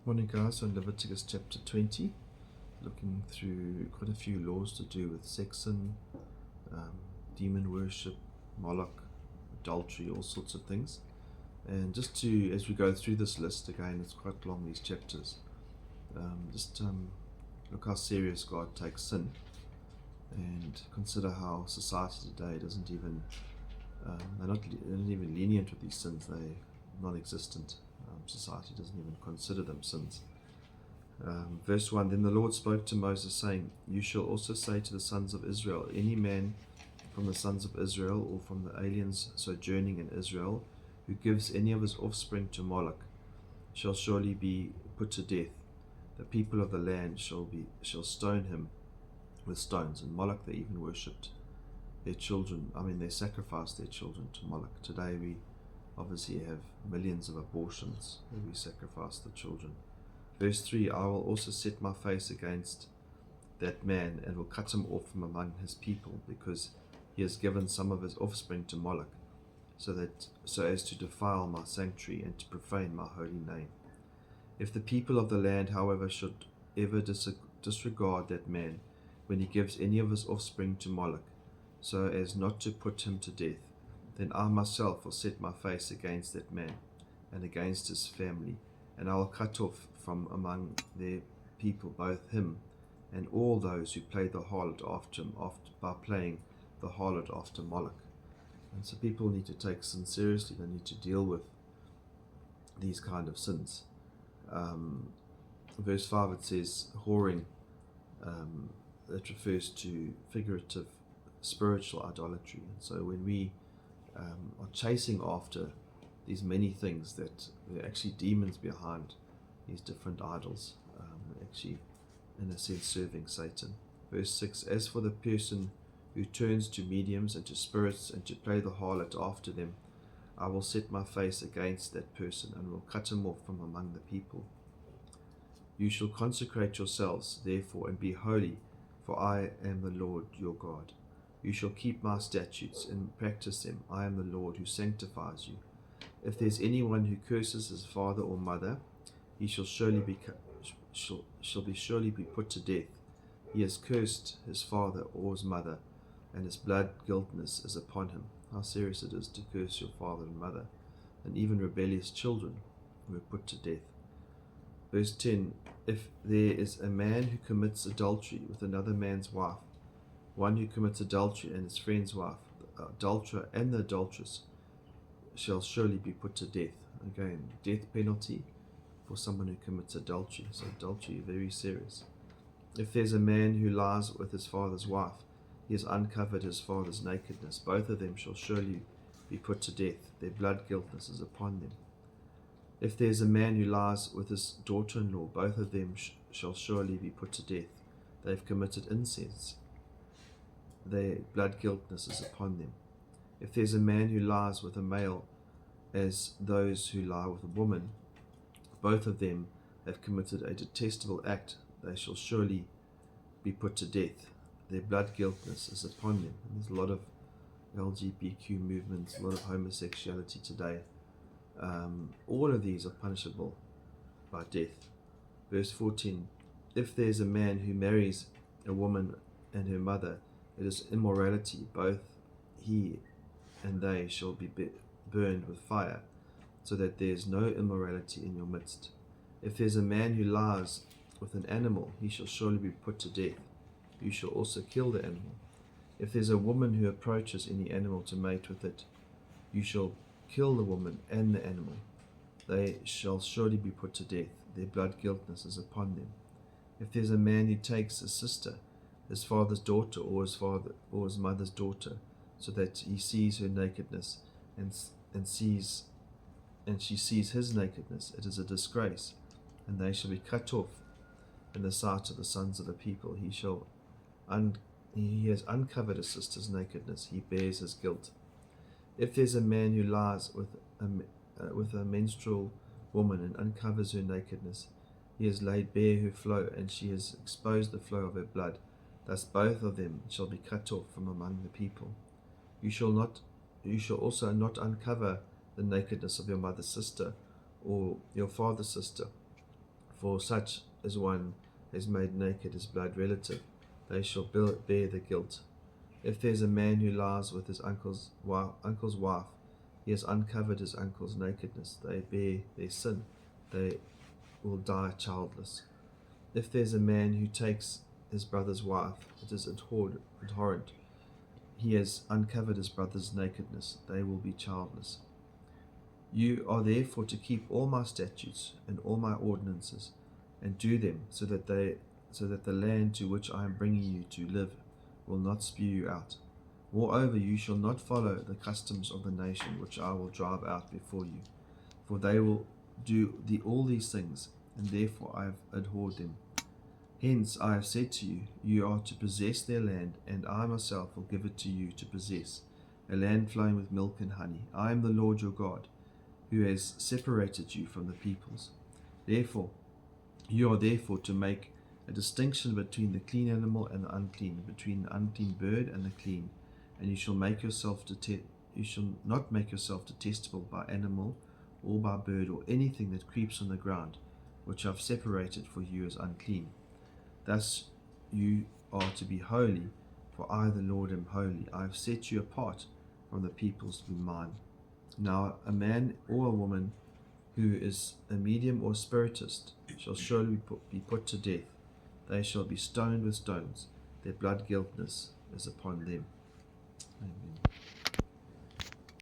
Morning guys, on Leviticus chapter 20, looking through quite a few laws to do with sex sin, demon worship, Moloch, adultery, all sorts of things. And just to, as we go through this list, again it's quite long, these chapters, look how serious God takes sin, and consider how society today doesn't even, they're not even lenient with these sins, they're non-existent. Society doesn't even consider them sins. Verse 1, Then the Lord spoke to Moses, saying, You shall also say to the sons of Israel, Any man from the sons of Israel, or from the aliens sojourning in Israel, who gives any of his offspring to Moloch, shall surely be put to death. The people of the land shall stone him with stones. And Moloch, they even worshipped their children. They sacrificed their children to Moloch. Today we obviously have millions of abortions where we sacrifice the children. Verse 3, I will also set my face against that man, and will cut him off from among his people, because he has given some of his offspring to Moloch, so as to defile my sanctuary and to profane my holy name. If the people of the land, however, should ever disregard that man when he gives any of his offspring to Moloch, so as not to put him to death, then I myself will set my face against that man and against his family, and I will cut off from among their people both him and all those who play the harlot after him, by playing the harlot after Moloch. And so people need to take sin seriously. They need to deal with these kind of sins. Verse 5, it says whoring. That refers to figurative spiritual idolatry. And so when we are chasing after these many things, that there are actually demons behind these different idols, actually in a sense serving Satan. Verse 6, As for the person who turns to mediums and to spirits and to play the harlot after them, I will set my face against that person and will cut him off from among the people. You shall consecrate yourselves therefore and be holy, for I am the Lord your God. You shall keep my statutes and practice them. I am the Lord who sanctifies you. If there is anyone who curses his father or mother, he shall surely be put to death. He has cursed his father or his mother, and his blood guiltness is upon him. How serious it is to curse your father and mother, and even rebellious children were put to death. Verse 10, If there is a man who commits adultery with another man's wife, one who commits adultery and his friend's wife, the adulterer and the adulteress shall surely be put to death. Again, death penalty for someone who commits adultery. So adultery, very serious. If there's a man who lies with his father's wife, he has uncovered his father's nakedness. Both of them shall surely be put to death. Their blood guiltness is upon them. If there's a man who lies with his daughter-in-law, both of them shall surely be put to death. They've committed incest. Their blood guiltness is upon them. If there's a man who lies with a male as those who lie with a woman, both of them have committed a detestable act. They shall surely be put to death. Their blood guiltness is upon them. And there's a lot of LGBTQ movements, a lot of homosexuality today. All of these are punishable by death. Verse 14, If there's a man who marries a woman and her mother, it is immorality. Both he and they shall be burned with fire, so that there is no immorality in your midst. If there's a man who lies with an animal, he shall surely be put to death. You shall also kill the animal. If there's a woman who approaches any animal to mate with it, you shall kill the woman and the animal. They shall surely be put to death. Their blood guiltness is upon them. If there's a man who takes a sister, his father's daughter, or his mother's daughter, so that he sees her nakedness and she sees his nakedness, it is a disgrace, and they shall be cut off in the sight of the sons of the people. He has uncovered his sister's nakedness, he bears his guilt. If there's a man who lies with a menstrual woman and uncovers her nakedness, he has laid bare her flow, and she has exposed the flow of her blood. Thus both of them shall be cut off from among the people. You shall also not uncover the nakedness of your mother's sister or your father's sister, For such as one has made naked his blood relative, they shall bear the guilt. If there is a man who lies with his uncle's wife, he has uncovered his uncle's nakedness. They bear their sin. They will die childless. If there is a man who takes his brother's wife, it is abhorrent. He has uncovered his brother's nakedness. They will be childless. You are therefore to keep all my statutes and all my ordinances, and do them, so that the land to which I am bringing you to live will not spew you out. Moreover, you shall not follow the customs of the nation which I will drive out before you, for they will do all these things, and therefore I have abhorred them. Hence I have said to you, you are to possess their land, and I myself will give it to you to possess, a land flowing with milk and honey. I am the Lord your God, who has separated you from the peoples. You are therefore to make a distinction between the clean animal and the unclean, between the unclean bird and the clean, and you shall not make yourself detestable by animal or by bird or anything that creeps on the ground, which I have separated for you as unclean. Thus you are to be holy, for I the Lord am holy. I have set you apart from the peoples to be mine. Now a man or a woman who is a medium or spiritist shall surely be put to death. They shall be stoned with stones. Their blood guiltness is upon them. Amen.